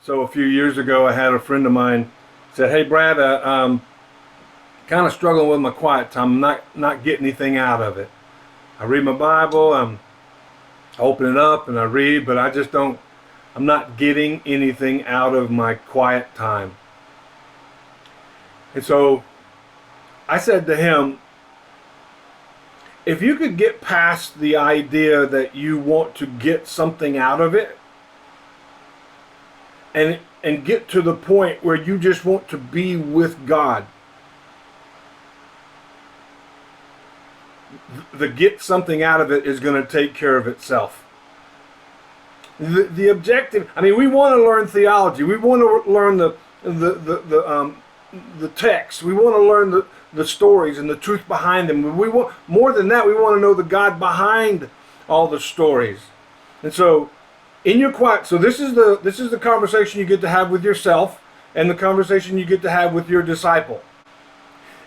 So a few years ago, I had a friend of mine said, "Hey, Brad, kind of struggling with my quiet time. I'm not getting anything out of it. I read my Bible, I open it up and I read, but I just don't. I'm not getting anything out of my quiet time." And so I said to him, "If you could get past the idea that you want to get something out of it, and get to the point where you just want to be with God, the get something out of it is going to take care of itself." The objective, I mean, we want to learn theology. We want to learn the text. We want to learn the stories and the truth behind them. We want more than that. We want to know the God behind all the stories. And so, in your quiet, so this is the conversation you get to have with yourself, and the conversation you get to have with your disciple.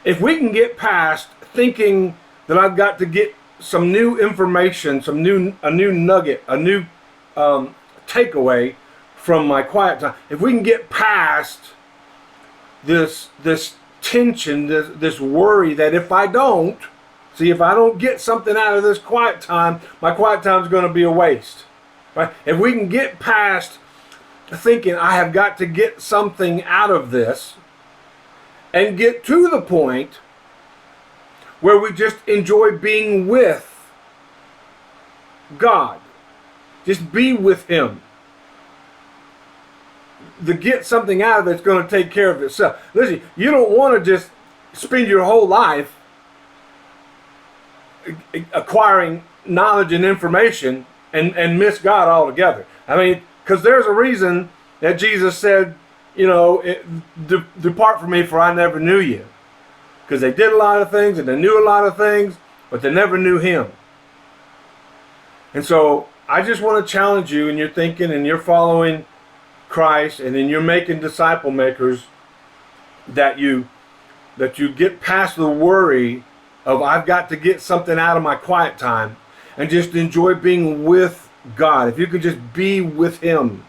If we can get past thinking that I've got to get some new information, a new nugget, a new takeaway from my quiet time, if we can get past this tension, this worry that if I don't get something out of this quiet time, my quiet time is going to be a waste. Right? If we can get past thinking I have got to get something out of this, and get to the point where we just enjoy being with God, just be with Him, to get something out of it's going to take care of itself. Listen, you don't want to just spend your whole life acquiring knowledge and information and miss God altogether. I mean, because there's a reason that Jesus said, depart from me, for I never knew you. Because they did a lot of things and they knew a lot of things, but they never knew Him. And so I just want to challenge you in your thinking, and you're following Christ, and then you're making disciple makers, that you get past the worry of I've got to get something out of my quiet time, and just enjoy being with God. If you could just be with Him.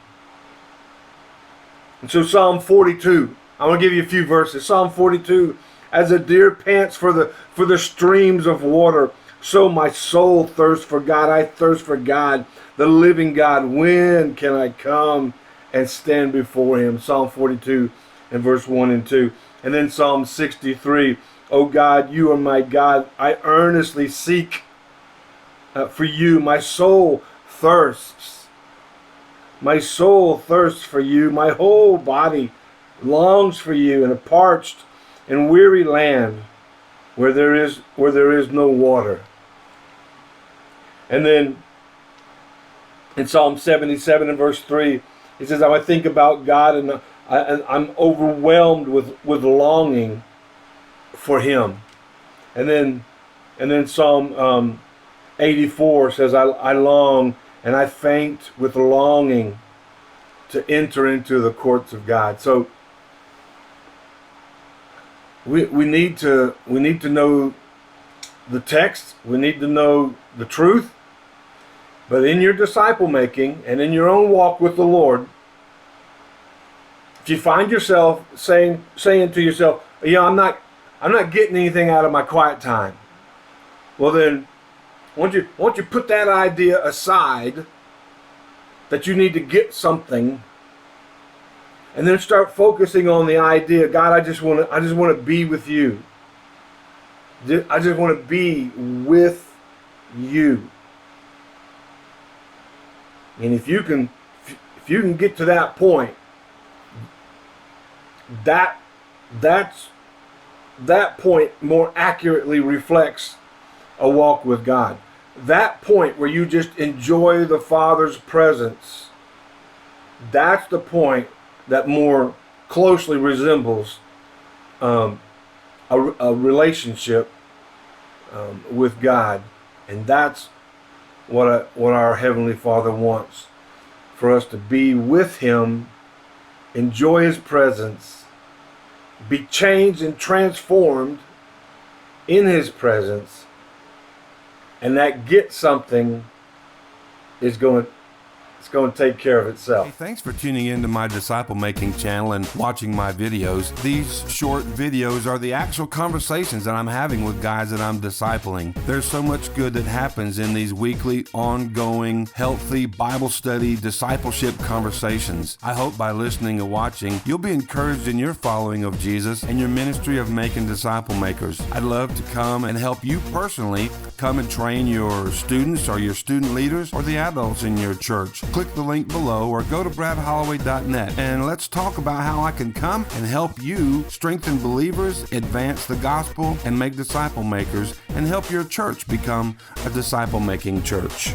And so Psalm 42, I want to give you a few verses. Psalm 42, as a deer pants for the streams of water, so my soul thirsts for God. I thirst for God, the living God. When can I come and stand before Him? Psalm 42 and verse 1 and 2. And then Psalm 63, O God, you are my God. I earnestly seek for you. My soul thirsts. My soul thirsts for you. My whole body longs for you in a parched and weary land where there is no water. And then in Psalm 77 and verse 3, it says, I think about God, and I'm overwhelmed with longing for Him. And then Psalm 84 says, I long and I faint with longing to enter into the courts of God. So we need to know the text. We need to know the truth. But in your disciple making and in your own walk with the Lord, if you find yourself saying to yourself, I'm not getting anything out of my quiet time, well then, once you put that idea aside, that you need to get something, and then start focusing on the idea, God, I just want to be with you. I just want to be with you. And if you can get to that point, that point more accurately reflects a walk with God. That point where you just enjoy the Father's presence, that's the point that more closely resembles a relationship with God. And that's what our Heavenly Father wants, for us to be with Him, enjoy His presence, be changed and transformed in His presence, and that get something is going to it's going to take care of Hey, itself. thanks for tuning into my disciple making channel and watching my videos. These short videos are the actual conversations that I'm having with guys that I'm discipling. There's so much good that happens in these weekly, ongoing, healthy Bible study, discipleship conversations. I hope by listening and watching, you'll be encouraged in your following of Jesus and your ministry of making disciple makers. I'd love to come and help you personally come and train your students or your student leaders or the adults in your church. Click the link below or go to bradholloway.net and let's talk about how I can come and help you strengthen believers, advance the gospel, and make disciple makers, and help your church become a disciple making church.